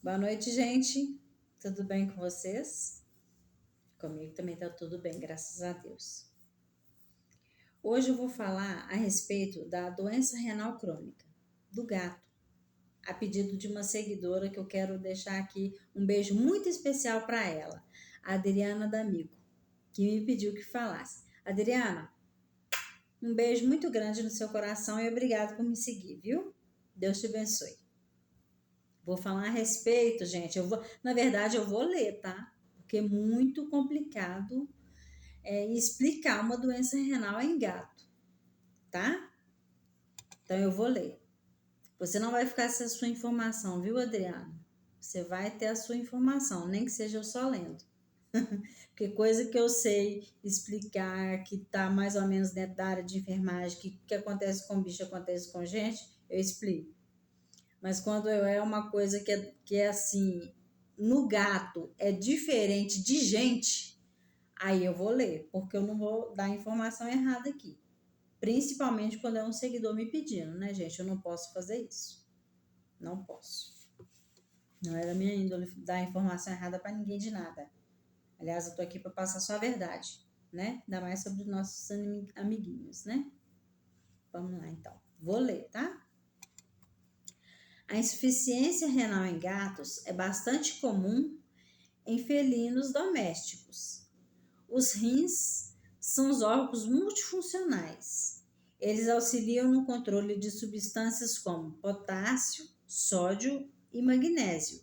Boa noite, gente. Tudo bem com vocês? Comigo também tá tudo bem, graças a Deus. Hoje eu vou falar a respeito da doença renal crônica do gato, a pedido de uma seguidora que eu quero deixar aqui um beijo muito especial para ela, a Adriana D'Amico, que me pediu que falasse. Adriana, um beijo muito grande no seu coração e obrigado por me seguir, viu? Deus te abençoe. Vou falar a respeito, gente. Na verdade, eu vou ler, tá? Porque é muito complicado explicar uma doença renal em gato, tá? Então eu vou ler. Você não vai ficar sem a sua informação, viu, Adriana? Você vai ter a sua informação, nem que seja eu só lendo. Porque coisa que eu sei explicar, que tá mais ou menos dentro da área de enfermagem, que acontece com bicho, acontece com gente, eu explico. Mas quando é uma coisa que é assim, no gato é diferente de gente, aí eu vou ler, porque eu não vou dar informação errada aqui. Principalmente quando é um seguidor me pedindo, né, gente? Eu não posso fazer isso. Não posso. Não é da minha índole dar informação errada para ninguém de nada. Aliás, eu tô aqui para passar só a verdade, né? Ainda mais sobre os nossos amiguinhos, né? Vamos lá, então. Vou ler, tá? A insuficiência renal em gatos é bastante comum em felinos domésticos. Os rins são os órgãos multifuncionais. Eles auxiliam no controle de substâncias como potássio, sódio e magnésio,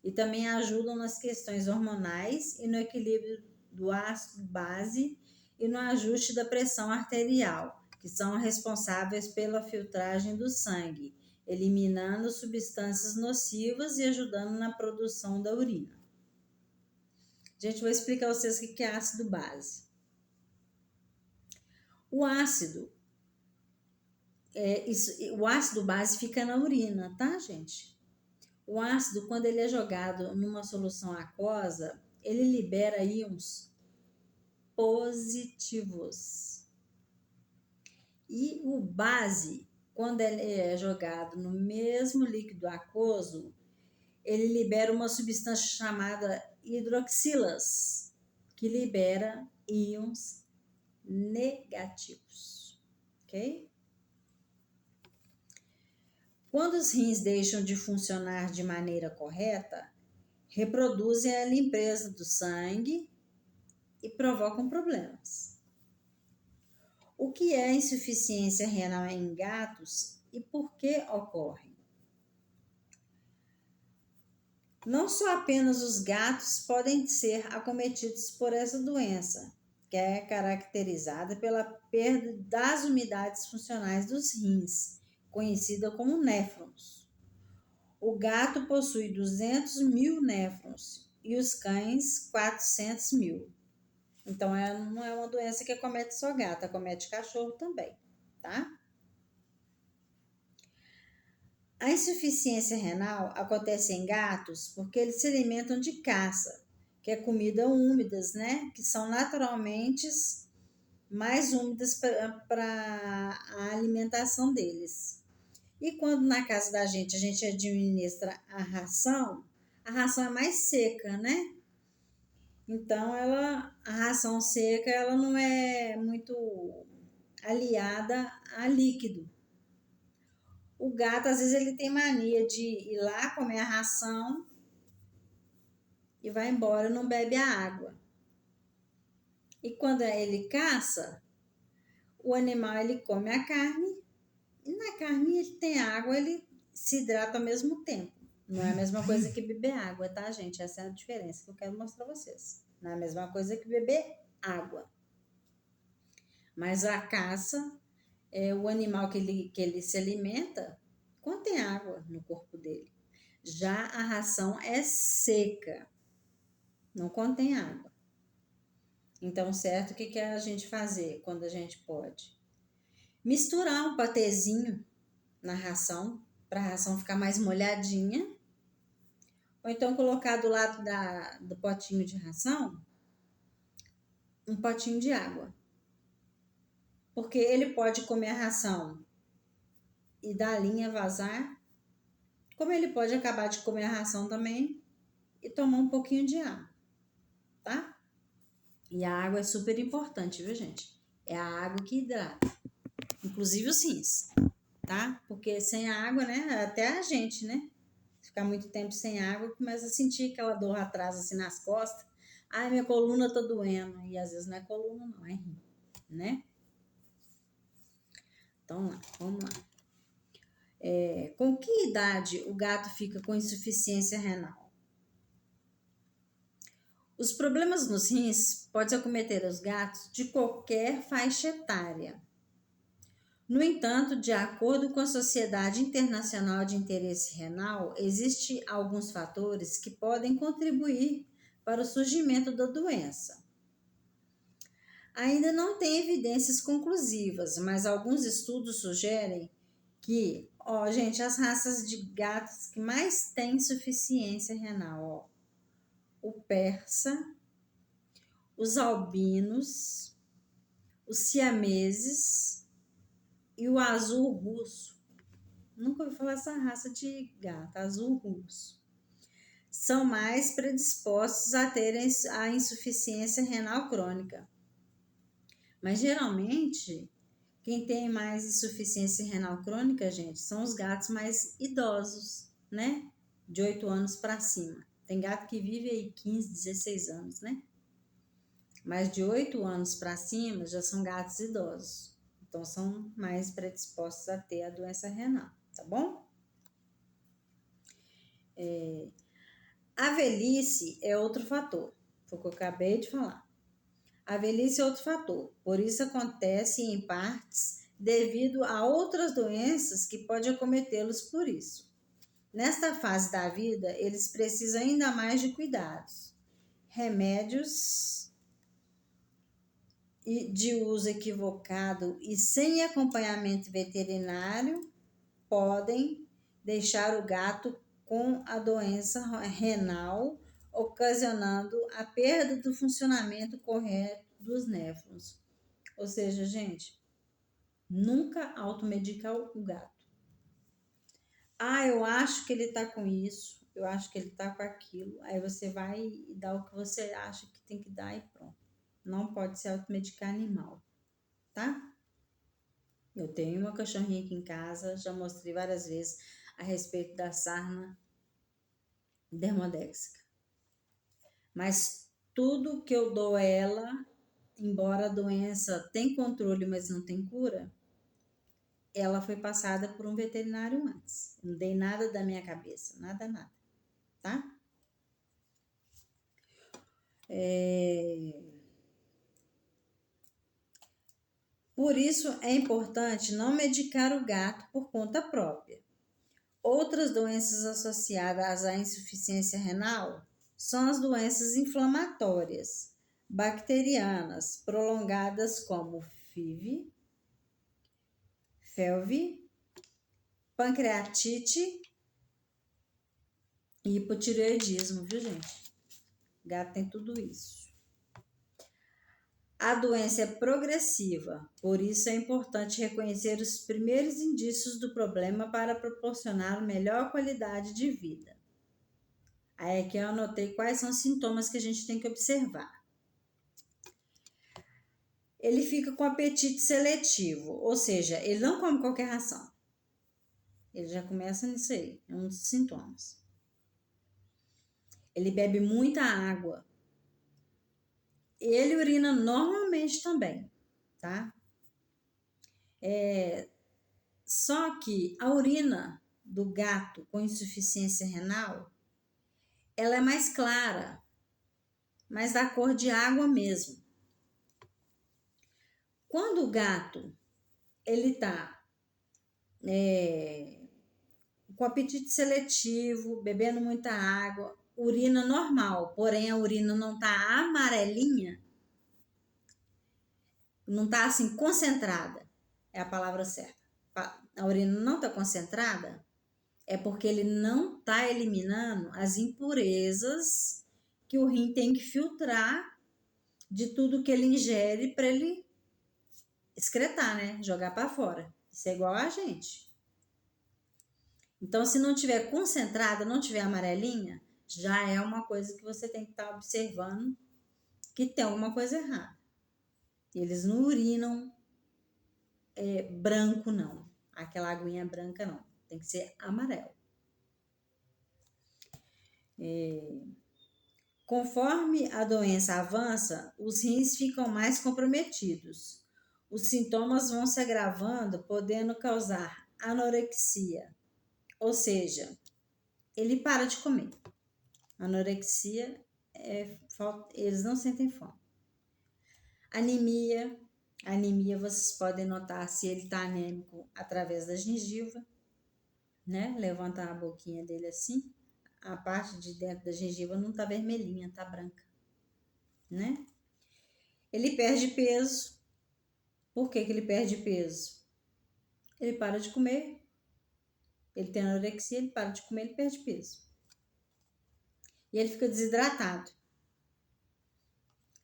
e também ajudam nas questões hormonais e no equilíbrio do ácido base e no ajuste da pressão arterial, que são responsáveis pela filtragem do sangue, eliminando substâncias nocivas e ajudando na produção da urina. Gente, vou explicar a vocês o que é ácido base. O ácido base fica na urina, tá, gente? O ácido, quando ele é jogado numa solução aquosa, ele libera íons positivos. E o base, quando ele é jogado no mesmo líquido aquoso, ele libera uma substância chamada hidroxilas, que libera íons negativos, ok? Quando os rins deixam de funcionar de maneira correta, reproduzem a limpeza do sangue e provocam problemas. O que é insuficiência renal em gatos e por que ocorre? Não só apenas os gatos podem ser acometidos por essa doença, que é caracterizada pela perda das unidades funcionais dos rins, conhecida como néfrons. O gato possui 200 mil néfrons e os cães 400 mil. Então, não é uma doença que acomete só gato, acomete cachorro também, tá? A insuficiência renal acontece em gatos porque eles se alimentam de caça, que é comida úmidas, né? Que são naturalmente mais úmidas para a alimentação deles. E quando na casa da gente a gente administra a ração é mais seca, né? Então a ração seca ela não é muito aliada a líquido. O gato, às vezes, ele tem mania de ir lá comer a ração e vai embora, não bebe a água. E quando ele caça, o animal ele come a carne e na carne ele tem água, ele se hidrata ao mesmo tempo. Não é a mesma coisa que beber água, tá, gente? Essa é a diferença que eu quero mostrar pra vocês. Não é a mesma coisa que beber água. Mas a caça, o animal que ele se alimenta, contém água no corpo dele. Já a ração é seca, não contém água. Então, certo, o que a gente fazer quando a gente pode? Misturar um patezinho na ração, para a ração ficar mais molhadinha. Ou então colocar do lado do potinho de ração um potinho de água. Porque ele pode comer a ração e da linha vazar, Como ele pode acabar de comer a ração também e tomar um pouquinho de água, tá? E a água é super importante, viu, gente? É a água que hidrata, inclusive os rins, tá? Porque sem a água, né, até a gente, né? Ficar muito tempo sem água, começa a sentir aquela dor atrás, assim, nas costas. Ai, minha coluna tá doendo. E às vezes não é coluna, não, é rim, né? Então, vamos lá. Com que idade o gato fica com insuficiência renal? Os problemas nos rins podem acometer os gatos de qualquer faixa etária. No entanto, de acordo com a Sociedade Internacional de Interesse Renal, existem alguns fatores que podem contribuir para o surgimento da doença. Ainda não tem evidências conclusivas, mas alguns estudos sugerem que, gente, as raças de gatos que mais têm insuficiência renal, o persa, os albinos, os siameses e o azul russo. Nunca ouvi falar essa raça de gato, azul russo. São mais predispostos a terem a insuficiência renal crônica. Mas geralmente, quem tem mais insuficiência renal crônica, gente, são os gatos mais idosos, né? De 8 anos para cima. Tem gato que vive aí 15, 16 anos, né? Mas de 8 anos para cima já são gatos idosos. Então, são mais predispostos a ter a doença renal, tá bom? A velhice é outro fator, foi o que eu acabei de falar. A velhice é outro fator, por isso acontece em partes devido a outras doenças que podem acometê-los por isso. Nesta fase da vida, eles precisam ainda mais de cuidados, remédios de uso equivocado e sem acompanhamento veterinário podem deixar o gato com a doença renal, ocasionando a perda do funcionamento correto dos néfrons. Ou seja, gente, nunca automedicar o gato. Eu acho que ele tá com isso, eu acho que ele tá com aquilo. Aí você vai e dá o que você acha que tem que dar e pronto. Não pode se automedicar animal, tá? Eu tenho uma cachorrinha aqui em casa, já mostrei várias vezes a respeito da sarna dermodéxica. Mas tudo que eu dou a ela, embora a doença tem controle, mas não tem cura, ela foi passada por um veterinário antes. Não dei nada da minha cabeça, nada, tá? Por isso é importante não medicar o gato por conta própria. Outras doenças associadas à insuficiência renal são as doenças inflamatórias, bacterianas, prolongadas como FIV, FeLV, pancreatite e hipotireoidismo, viu, gente? Gato tem tudo isso. A doença é progressiva, por isso é importante reconhecer os primeiros indícios do problema para proporcionar melhor qualidade de vida. Aí aqui eu anotei quais são os sintomas que a gente tem que observar. Ele fica com apetite seletivo, ou seja, ele não come qualquer ração. Ele já começa nisso aí, é um dos sintomas. Ele bebe muita água. Ele urina normalmente também, tá? Só que a urina do gato com insuficiência renal, ela é mais clara, mais da cor de água mesmo. Quando o gato, ele tá com apetite seletivo, bebendo muita água, urina normal, porém a urina não tá amarelinha, não tá assim concentrada, é a palavra certa. A urina não tá concentrada, é porque ele não tá eliminando as impurezas que o rim tem que filtrar de tudo que ele ingere para ele excretar, né? Jogar para fora. Isso é igual a gente. Então, se não tiver concentrada, não tiver amarelinha, já é uma coisa que você tem que estar observando que tem alguma coisa errada. Eles não urinam branco, não. Aquela aguinha branca, não. Tem que ser amarelo. Conforme a doença avança, os rins ficam mais comprometidos. Os sintomas vão se agravando, podendo causar anorexia. Ou seja, ele para de comer. Anorexia eles não sentem fome. Anemia. Anemia vocês podem notar se ele está anêmico através da gengiva, né? Levanta a boquinha dele assim. A parte de dentro da gengiva não tá vermelhinha, tá branca, né? Ele perde peso. Por que ele perde peso? Ele para de comer. Ele tem anorexia, ele para de comer, ele perde peso. E ele fica desidratado.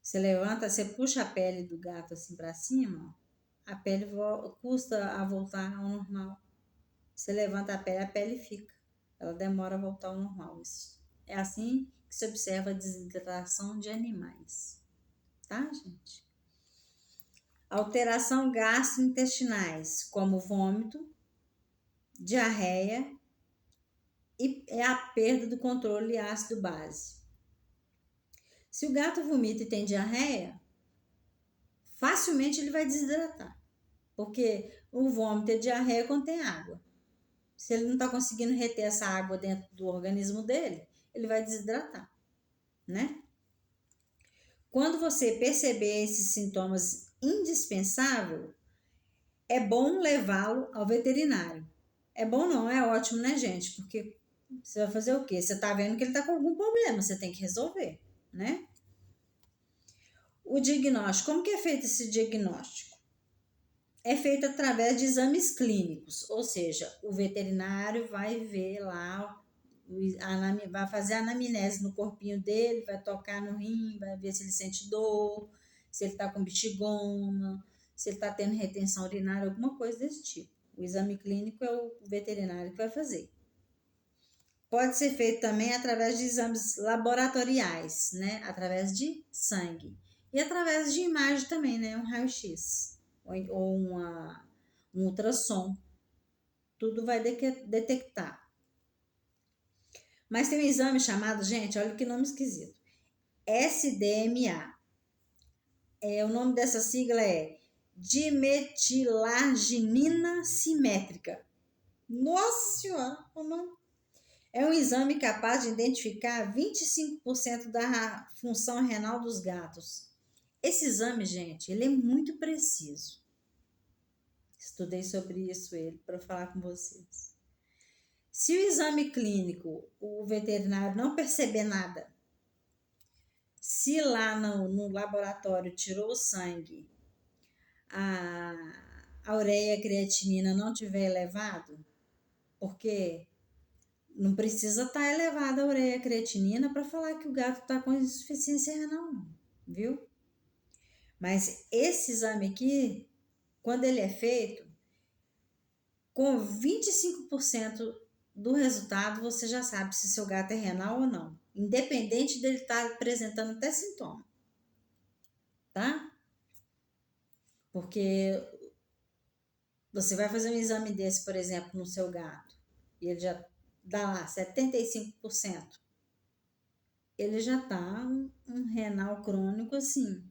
Você levanta, você puxa a pele do gato assim para cima, ó, a pele custa a voltar ao normal. Você levanta a pele fica. Ela demora a voltar ao normal. Isso é assim que se observa a desidratação de animais. Tá, gente? Alteração gastrointestinais, como vômito, diarreia e a perda do controle ácido-base. Se o gato vomita e tem diarreia, facilmente ele vai desidratar, porque o vômito e a diarreia contém água. Se ele não está conseguindo reter essa água dentro do organismo dele, ele vai desidratar, né? Quando você perceber esses sintomas indispensáveis, é bom levá-lo ao veterinário. É bom não, é ótimo, né, gente? Porque você vai fazer o quê? Você tá vendo que ele tá com algum problema, você tem que resolver, né? O diagnóstico, como que é feito esse diagnóstico? É feito através de exames clínicos, ou seja, o veterinário vai ver lá, vai fazer a anamnese no corpinho dele, vai tocar no rim, vai ver se ele sente dor, se ele tá com bexigonha, se ele tá tendo retenção urinária, alguma coisa desse tipo. O exame clínico é o veterinário que vai fazer. Pode ser feito também através de exames laboratoriais, né? Através de sangue. E através de imagem também, né? Um raio-x ou um ultrassom. Tudo vai detectar. Mas tem um exame chamado, gente, olha que nome esquisito. SDMA. O nome dessa sigla é dimetilarginina simétrica. Nossa Senhora, o nome. É um exame capaz de identificar 25% da função renal dos gatos. Esse exame, gente, ele é muito preciso. Estudei sobre isso para falar com vocês. Se o exame clínico, o veterinário não perceber nada, se lá no laboratório tirou o sangue, a ureia e a creatinina não tiver elevado, porque não precisa estar elevada a ureia e a creatinina para falar que o gato está com insuficiência renal, não, viu? Mas esse exame aqui, quando ele é feito, com 25% do resultado, você já sabe se seu gato é renal ou não, independente dele estar apresentando até sintoma, tá? Porque você vai fazer um exame desse, por exemplo, no seu gato, e ele já dá lá 75%. Ele já tá um renal crônico, assim,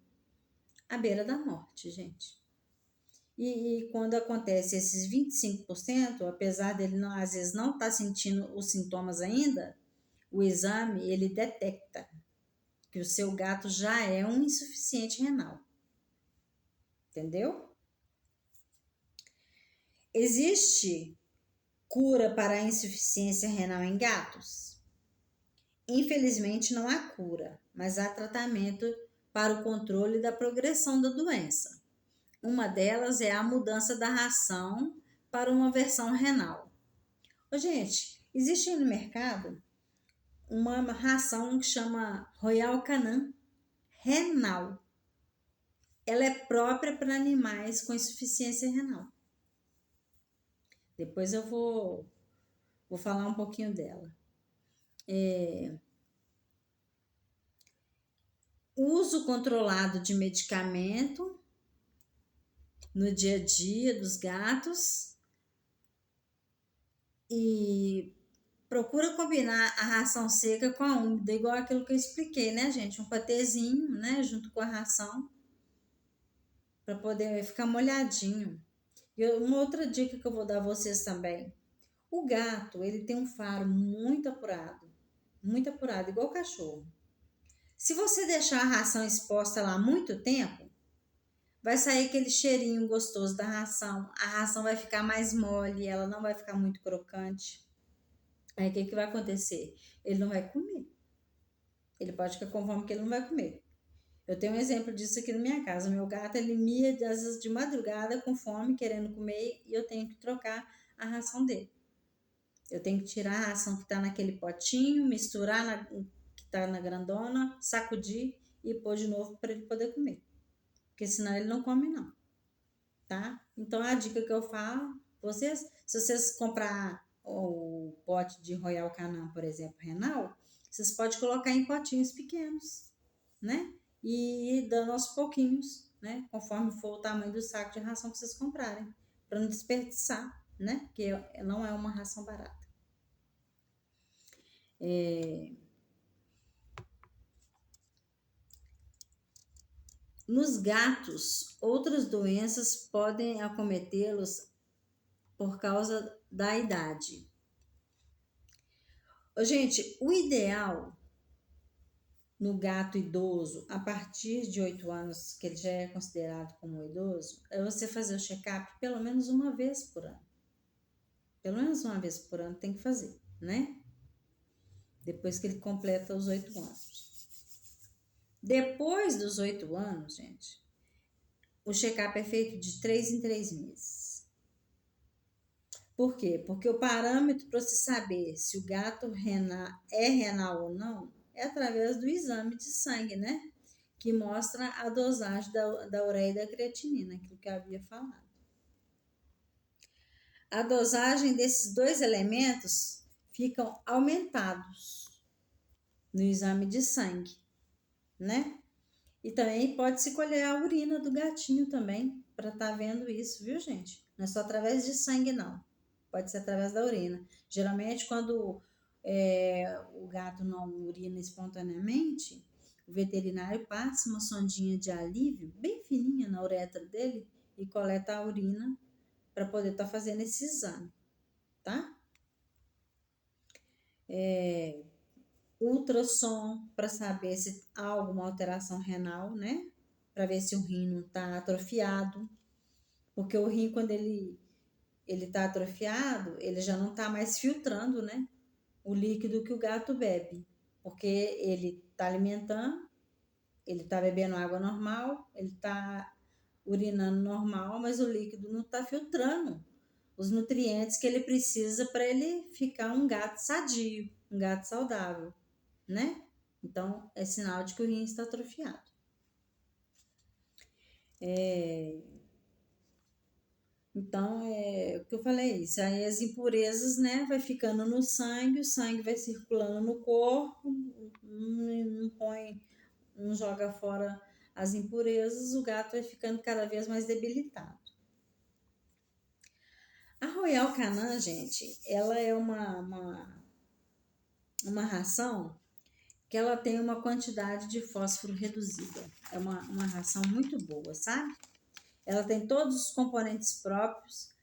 à beira da morte, gente. E quando acontece esses 25%, apesar dele não, às vezes não estar sentindo os sintomas ainda, o exame, ele detecta que o seu gato já é um insuficiente renal. Entendeu? Existe cura para a insuficiência renal em gatos? Infelizmente não há cura, mas há tratamento para o controle da progressão da doença. Uma delas é a mudança da ração para uma versão renal. Gente, existe no mercado uma ração que chama Royal Canin renal. Ela é própria para animais com insuficiência renal. Depois eu vou Vou falar um pouquinho dela. Uso controlado de medicamento no dia a dia dos gatos e procura combinar a ração seca com a úmida, igual aquilo que eu expliquei, né, gente? Um patezinho, né, junto com a ração, para poder ficar molhadinho. E uma outra dica que eu vou dar a vocês também. O gato, ele tem um faro muito apurado, igual o cachorro. Se você deixar a ração exposta lá muito tempo, vai sair aquele cheirinho gostoso da ração. A ração vai ficar mais mole, ela não vai ficar muito crocante. Aí o que vai acontecer? Ele não vai comer. Ele pode ficar com fome que ele não vai comer. Eu tenho um exemplo disso aqui na minha casa. Meu gato, ele mia às vezes de madrugada com fome, querendo comer, e eu tenho que trocar a ração dele. Eu tenho que tirar a ração que está naquele potinho, misturar que está na grandona, sacudir e pôr de novo para ele poder comer. Porque senão ele não come não, tá? Então a dica que eu falo, se vocês comprar o pote de Royal Canin, por exemplo, renal, vocês podem colocar em potinhos pequenos, né? E ir dando aos pouquinhos, né? Conforme for o tamanho do saco de ração que vocês comprarem, para não desperdiçar, né? Porque não é uma ração barata. Nos gatos, outras doenças podem acometê-los por causa da idade. Gente, o ideal no gato idoso, a partir de 8 anos, que ele já é considerado como idoso, é você fazer o check-up pelo menos uma vez por ano. Pelo menos uma vez por ano tem que fazer, né? Depois que ele completa os 8 anos. Depois dos 8 anos, gente, o check-up é feito de 3 em 3 meses. Por quê? Porque o parâmetro para você saber se o gato é renal ou não é através do exame de sangue, né? Que mostra a dosagem da ureia e da creatinina, aquilo que eu havia falado. A dosagem desses dois elementos ficam aumentados no exame de sangue, né? E também pode-se colher a urina do gatinho também, para estar vendo isso, viu, gente? Não é só através de sangue, não. Pode ser através da urina. Geralmente, quando o gato não urina espontaneamente, o veterinário passa uma sondinha de alívio bem fininha na uretra dele e coleta a urina para poder estar fazendo esse exame, tá? Ultrassom para saber se há alguma alteração renal, né? Para ver se o rim não está atrofiado. Porque o rim, quando ele está atrofiado, ele já não está mais filtrando, né? O líquido que o gato bebe. Porque ele está alimentando, ele está bebendo água normal, ele está urinando normal, mas o líquido não está filtrando os nutrientes que ele precisa para ele ficar um gato sadio, um gato saudável, né? Então, é sinal de que o rim está atrofiado. Então, o que eu falei, isso aí as impurezas, né, vai ficando no sangue, o sangue vai circulando no corpo, não joga fora as impurezas, o gato vai ficando cada vez mais debilitado. A Royal Canin, gente, ela é uma ração que ela tem uma quantidade de fósforo reduzida. É uma ração muito boa, sabe? Ela tem todos os componentes próprios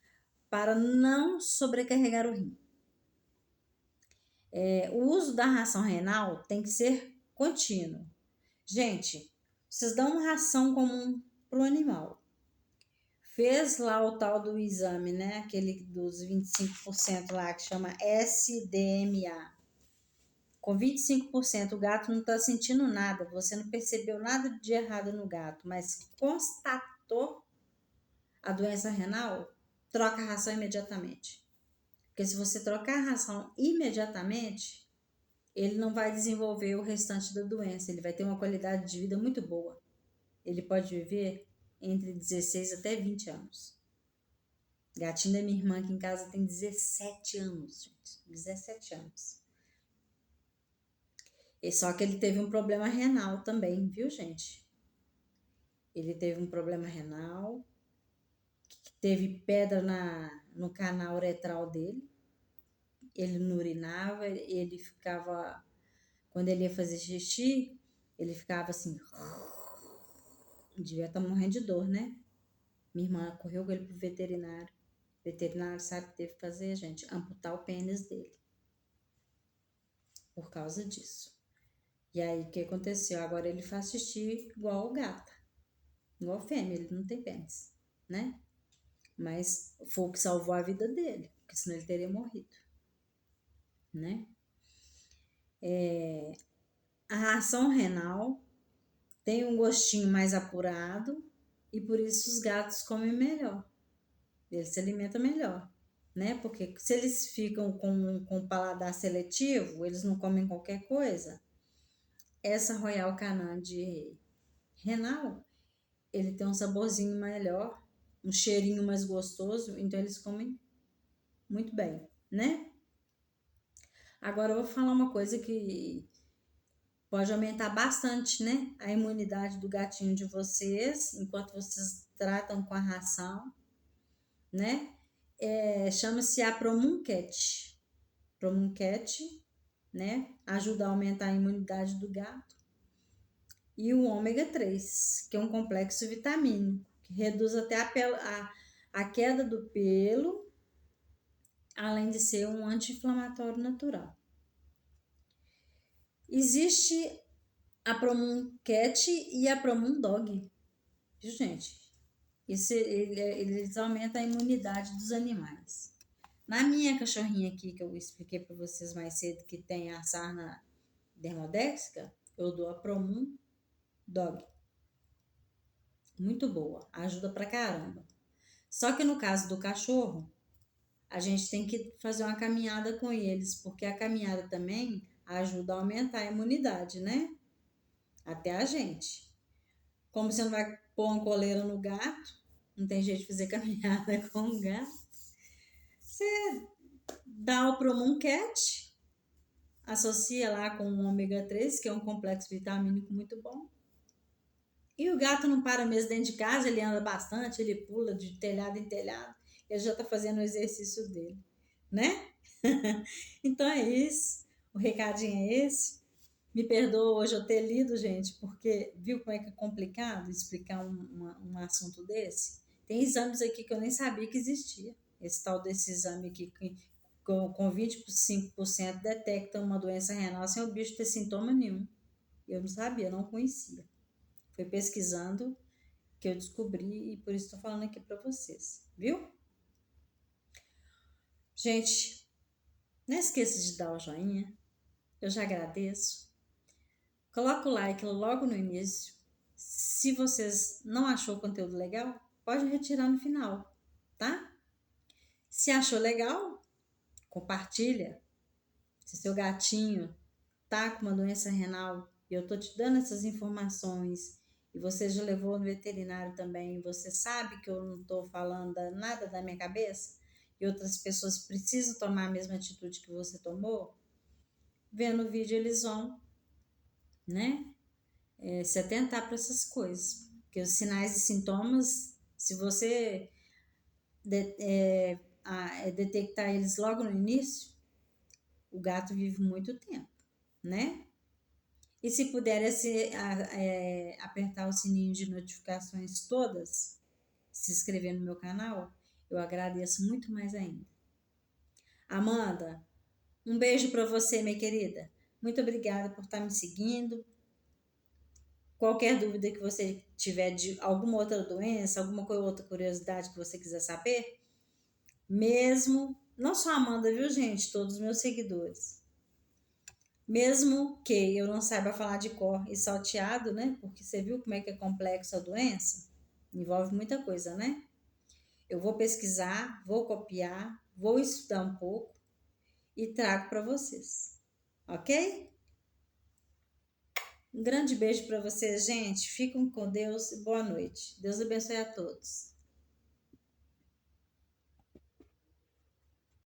para não sobrecarregar o rim. O uso da ração renal tem que ser contínuo. Gente, vocês dão uma ração comum para o animal. Fez lá o tal do exame, né? Aquele dos 25% lá que chama SDMA. Com 25% o gato não está sentindo nada, você não percebeu nada de errado no gato, mas constatou a doença renal, troca a ração imediatamente. Porque se você trocar a ração imediatamente, ele não vai desenvolver o restante da doença, ele vai ter uma qualidade de vida muito boa. Ele pode viver entre 16 até 20 anos. Gatinho da minha irmã aqui em casa tem 17 anos, gente. 17 anos. E só que ele teve um problema renal também, viu, gente? Ele teve um problema renal, teve pedra no canal uretral dele. Ele não urinava, ele ficava... Quando ele ia fazer xixi, ele ficava assim... Devia estar morrendo de dor, né? Minha irmã correu com ele pro veterinário. O veterinário sabe o que teve que fazer, gente? Amputar o pênis dele. Por causa disso. E aí, o que aconteceu? Agora ele faz xixi igual o gato. Igual fêmea, ele não tem pênis, né? Mas foi o que salvou a vida dele. Porque senão ele teria morrido. Né? A ração renal tem um gostinho mais apurado e por isso os gatos comem melhor. Eles se alimentam melhor, né? Porque se eles ficam com paladar seletivo, eles não comem qualquer coisa. Essa Royal Canin de renal, ele tem um saborzinho melhor, um cheirinho mais gostoso, então eles comem muito bem, né? Agora eu vou falar uma coisa que pode aumentar bastante, né? A imunidade do gatinho de vocês, enquanto vocês tratam com a ração, né? Chama-se a Promuncat. Promuncat, né? Ajuda a aumentar a imunidade do gato. E o ômega 3, que é um complexo vitamínico, que reduz até a queda do pelo, além de ser um anti-inflamatório natural. Existe a Promuncat e a Promundog, viu, gente? Eles aumentam a imunidade dos animais. Na minha cachorrinha aqui, que eu expliquei para vocês mais cedo, que tem a sarna dermodéxica, eu dou a Promundog. Muito boa, ajuda pra caramba. Só que no caso do cachorro, a gente tem que fazer uma caminhada com eles, porque a caminhada também ajuda a aumentar a imunidade, né? Até a gente. Como você não vai pôr uma coleira no gato, não tem jeito de fazer caminhada com o gato, você dá o Promuncat, associa lá com o ômega 3, que é um complexo vitamínico muito bom. E o gato não para mesmo dentro de casa, ele anda bastante, ele pula de telhado em telhado, ele já está fazendo o exercício dele, né? Então é isso, o recadinho é esse. Me perdoa hoje eu ter lido, gente, porque viu como é que é complicado explicar um assunto desse? Tem exames aqui que eu nem sabia que existia. Esse tal desse exame aqui, que com 25% detecta uma doença renal sem o bicho ter sintoma nenhum. Eu não sabia, não conhecia. Foi pesquisando que eu descobri e por isso estou falando aqui para vocês, viu? Gente, não esqueça de dar o joinha, eu já agradeço. Coloca o like logo no início. Se vocês não achou o conteúdo legal, pode retirar no final, tá? Se achou legal, compartilha. Se seu gatinho tá com uma doença renal e eu tô te dando essas informações e você já levou no veterinário também, você sabe que eu não tô falando nada da minha cabeça e outras pessoas precisam tomar a mesma atitude que você tomou, vendo o vídeo eles vão, né? Se atentar para essas coisas, porque os sinais e sintomas, se você detectar eles logo no início, o gato vive muito tempo, né? E se puder apertar o sininho de notificações todas, se inscrever no meu canal, eu agradeço muito mais ainda. Amanda, um beijo para você, minha querida. Muito obrigada por estar me seguindo. Qualquer dúvida que você tiver de alguma outra doença, alguma outra curiosidade que você quiser saber, mesmo, não só a Amanda, viu, gente? Todos os meus seguidores. Mesmo que eu não saiba falar de cor e salteado, né? Porque você viu como é que é complexo a doença? Envolve muita coisa, né? Eu vou pesquisar, vou copiar, vou estudar um pouco e trago para vocês. Ok? Um grande beijo para vocês, gente. Fiquem com Deus e boa noite. Deus abençoe a todos.